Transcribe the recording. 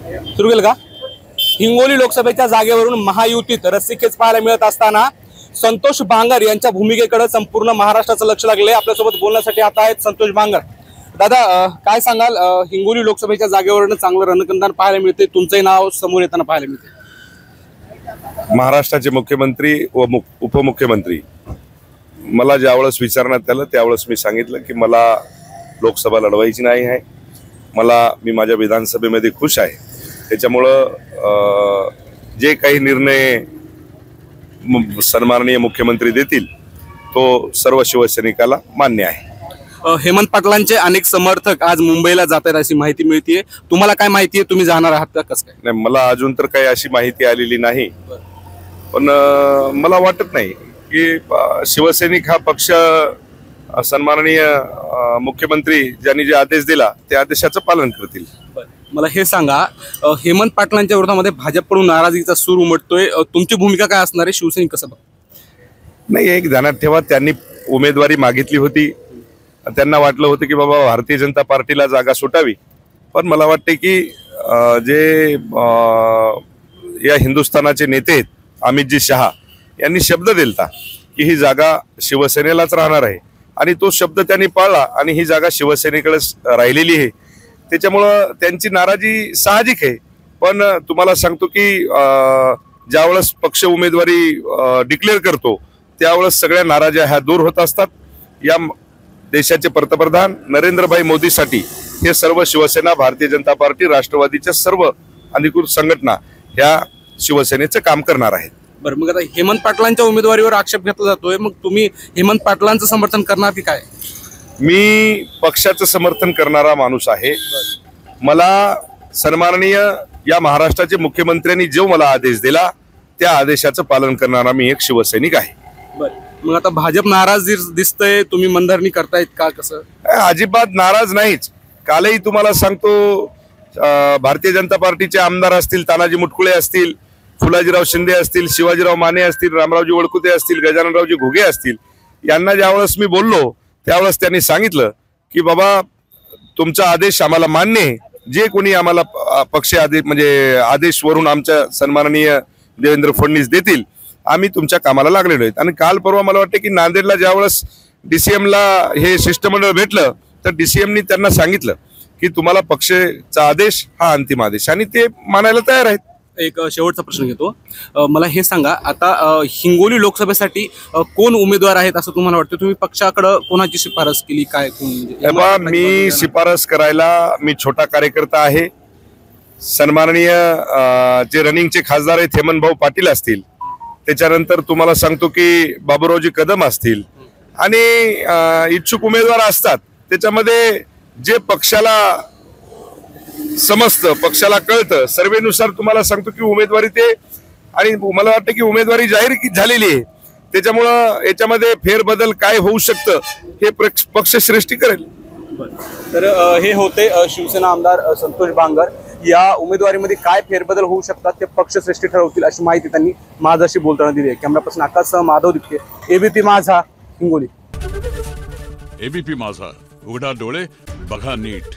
सुरू केलं का? हिंगोली लोकसभेच्या जागेवरून महायुतीत रस्सीखेच पाहायला मिळत असताना संतोष बांगर यांच्या भूमिकेकडे संपूर्ण महाराष्ट्राचं लक्ष लागले। आपल्यासोबत बोलण्यासाठी आता आहेत संतोष बांगर। दादा, काय सांगाल? हिंगोली लोकसभेच्या जागेवरून चांगलं रणकंदान पाहायला मिळते, तुमचंही नाव समोर येताना पाहायला मिळते। महाराष्ट्राचे मुख्यमंत्री व उपमुख्यमंत्री मला ज्यावेळेस विचारण्यात आलं त्यावेळेस मी सांगितलं की मला लोकसभा लढवायची नाही आहे, मी माझ्या विधानसभेमध्ये खुश आहे। त्याच्यामुळं जे काही निर्णय सन्माननीय मुख्यमंत्री देतील तो सर्व शिवसैनिकाला मान्य आहे। हेमंत पाटलांचे अनेक समर्थक आज मुंबईला जात आहेत अशी माहिती मिळते, तुम्हाला काय माहिती आहे? तुम्ही जाणार आहात का? कसं काय? नाही, मला अजून तर काही अशी माहिती आलेली नाही, पण मला वाटत नाही की शिवसैनिक हा पक्ष सन्माननीय मुख्यमंत्री ज्यांनी जे आदेश दिला त्या आदेशाचं पालन करतील। मला हे सांगा, हेमंत पाटलांच्या विरोधामध्ये भाजपकडून नाराजीचा सूर उमटतोय, तुमची भूमिका काय असणार आहे? शिवसैनिक कसं बघ? नाही, एक ध्यानात ठेवा, त्यांनी उमेदवारी मागितली होती, त्यांना वाटलं होतं की बाबा भारतीय जनता पार्टीला जागा सुटावी, पण मला वाटते की जे या हिंदुस्थानाचे नेते आहेत अमितजी शहा यांनी शब्द दिलता की ही जागा शिवसेनेलाच राहणार आहे आणि तो शब्द त्यांनी पाळला आणि ही जागा शिवसेनेकडेच राहिलेली आहे। त्याच्यामुळं त्यांची नाराजी साहजिक आहे, पण तुम्हाला सांगतो की ज्यावेळेस पक्ष उमेदवारी डिक्लेअर करतो त्यावेळेस सगळ्या नाराज्या ह्या दूर होत असतात। या देशाचे पंतप्रधान नरेंद्रभाई मोदीसाठी हे सर्व शिवसेना, भारतीय जनता पार्टी, राष्ट्रवादीच्या सर्व अधिकृत संघटना ह्या शिवसेनेचं काम करणार आहेत। बरं, मग आता हेमंत पाटलांच्या उमेदवारीवर आक्षेप घेतला जातोय, मग तुम्ही हेमंत पाटलांचं समर्थन करणार की काय? मी पक्षाचं समर्थन करणारा माणूस आहे। मला सन्माननीय या महाराष्ट्राचे मुख्यमंत्र्यांनी जो मला आदेश दिला त्या आदेशाचं पालन करणारा मी एक शिवसैनिक आहे। बरं, मग आता भाजप नाराज दिसतंय, तुम्ही मनधरणी करतायत का? कसं? अजिबात नाराज नाहीच। कालही तुम्हाला सांगतो, भारतीय जनता पार्टीचे आमदार असतील, तानाजी मुटकुळे असतील, फुलाजीराव शिंदे असतील, शिवाजीराव माने असतील, रामरावजी वळकुते असतील, गजाननरावजी घुगे असतील, यांना ज्यावेळेस मी बोललो त्यावेळेस त्यांनी सांगितलं की बाबा तुमचा आदेश आम्हाला मान्य आहे, जे कोणी आम्हाला पक्ष आदेश म्हणजे आदेशवरून आमच्या सन्माननीय देवेंद्र फडणवीस देतील आम्ही तुमच्या कामाला लागलेलो आहेत। आणि काल परवा मला वाटतं की नांदेडला ज्यावेळेस DCMला हे शिष्टमंडळ भेटलं तर DCMनी त्यांना सांगितलं की तुम्हाला पक्षाचा आदेश हा अंतिम आदेश, आणि ते मानायला तयार आहेत। एक शेवटचा प्रश्न घेतो, मला हे सांगा, आता हिंगोली लोकसभेसाठी कोण उमेदवार आहेत असं तुम्हाला वाटतं? तुम्ही पक्षाकडे कोणाची शिफारस केली काय? मी शिफारस करायला मी छोटा कार्यकर्ता आहे। सन्माननीय जे रनिंगचे खासदार आहेत हेमंतभाऊ पाटील असतील, त्याच्यानंतर तुम्हाला सांगतो की बाबूरावजी कदम असतील, आणि इच्छुक उमेदवार असतात। त्याच्यामध्ये जे पक्षाला समजतं, पक्षाला कळतं, सर्वेनुसार तुम्हाला सांगतो की उमेदवारी ते, आणि मला वाटतं की उमेदवारी जाहीर झालेली आहे, त्याच्यामुळं याच्यामध्ये फेरबदल काय होऊ शकतं हे पक्ष श्रेष्ठी करेल। तर हे होते शिवसेना आमदार संतोष बांगर। या उमेदवारीमध्ये काय फेरबदल होऊ शकतात ते पक्षश्रेष्ठी ठरवतील अशी माहिती त्यांनी माझ्याशी बोलताना दिली आहे। कॅमेरापर्सन आकाशसह माधव दिपके, ABP माझा, हिंगोली। ABP माझा, उघडा डोळे बघा नीट।